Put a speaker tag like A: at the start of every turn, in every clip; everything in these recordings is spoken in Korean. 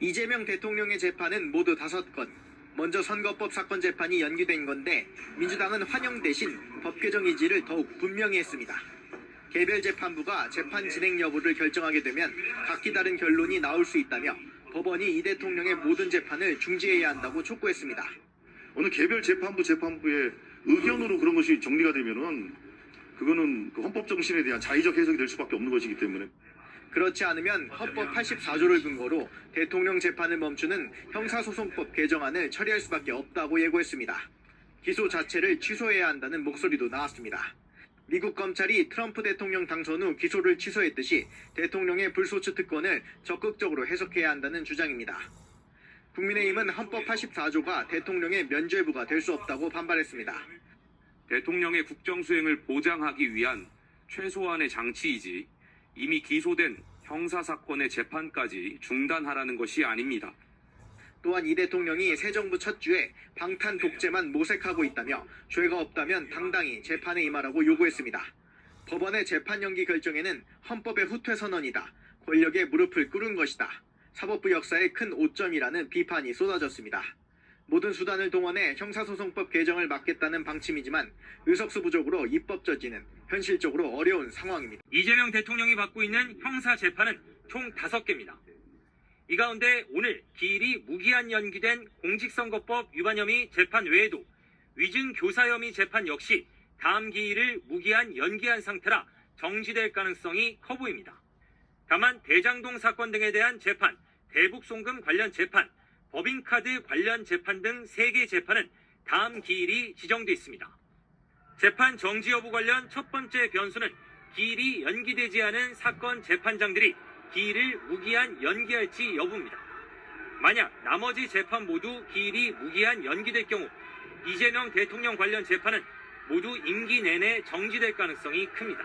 A: 이재명 대통령의 재판은 모두 5건. 먼저 선거법 사건 재판이 연기된 건데 민주당은 환영 대신 법 개정 의지를 더욱 분명히 했습니다. 개별 재판부가 재판 진행 여부를 결정하게 되면 각기 다른 결론이 나올 수 있다며 법원이 이 대통령의 모든 재판을 중지해야 한다고 촉구했습니다.
B: 어느 개별 재판부의 의견으로 그런 것이 정리가 되면은 그거는 그 헌법 정신에 대한 자의적 해석이 될 수밖에 없는 것이기 때문에.
A: 그렇지 않으면 헌법 84조를 근거로 대통령 재판을 멈추는 형사소송법 개정안을 처리할 수밖에 없다고 예고했습니다. 기소 자체를 취소해야 한다는 목소리도 나왔습니다. 미국 검찰이 트럼프 대통령 당선 후 기소를 취소했듯이 대통령의 불소추 특권을 적극적으로 해석해야 한다는 주장입니다. 국민의힘은 헌법 84조가 대통령의 면죄부가 될 수 없다고 반발했습니다.
C: 대통령의 국정수행을 보장하기 위한 최소한의 장치이지 이미 기소된 형사사건의 재판까지 중단하라는 것이 아닙니다.
A: 또한 이 대통령이 새 정부 첫 주에 방탄 독재만 모색하고 있다며 죄가 없다면 당당히 재판에 임하라고 요구했습니다. 법원의 재판 연기 결정에는 헌법의 후퇴 선언이다. 권력에 무릎을 꿇은 것이다. 사법부 역사의 큰 오점이라는 비판이 쏟아졌습니다. 모든 수단을 동원해 형사소송법 개정을 막겠다는 방침이지만 의석수 부족으로 입법 저지는 현실적으로 어려운 상황입니다.
D: 이재명 대통령이 받고 있는 형사 재판은 총 5개입니다. 이 가운데 오늘 기일이 무기한 연기된 공직선거법 위반 혐의 재판 외에도 위증 교사 혐의 재판 역시 다음 기일을 무기한 연기한 상태라 정지될 가능성이 커 보입니다. 다만 대장동 사건 등에 대한 재판, 대북송금 관련 재판, 법인카드 관련 재판 등 3개 재판은 다음 기일이 지정돼 있습니다. 재판 정지 여부 관련 첫 번째 변수는 기일이 연기되지 않은 사건 재판장들이 기일을 무기한 연기할지 여부입니다. 만약 나머지 재판 모두 기일이 무기한 연기될 경우 이재명 대통령 관련 재판은 모두 임기 내내 정지될 가능성이 큽니다.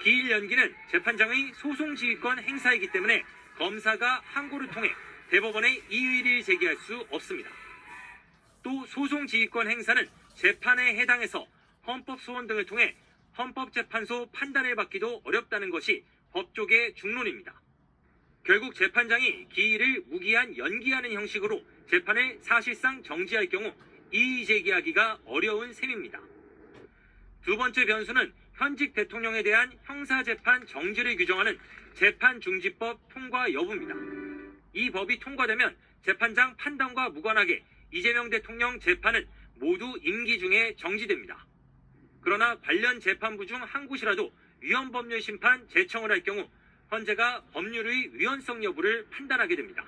D: 기일 연기는 재판장의 소송 지휘권 행사이기 때문에 검사가 항고를 통해 대법원에 이의를 제기할 수 없습니다. 또 소송 지휘권 행사는 재판에 해당해서 헌법소원 등을 통해 헌법재판소 판단을 받기도 어렵다는 것이 법조계 중론입니다. 결국 재판장이 기일을 무기한 연기하는 형식으로 재판을 사실상 정지할 경우 이의 제기하기가 어려운 셈입니다. 두 번째 변수는 현직 대통령에 대한 형사재판 정지를 규정하는 재판중지법 통과 여부입니다. 이 법이 통과되면 재판장 판단과 무관하게 이재명 대통령 재판은 모두 임기 중에 정지됩니다. 그러나 관련 재판부 중 한 곳이라도 위헌법률 심판 제청을 할 경우 헌재가 법률의 위헌성 여부를 판단하게 됩니다.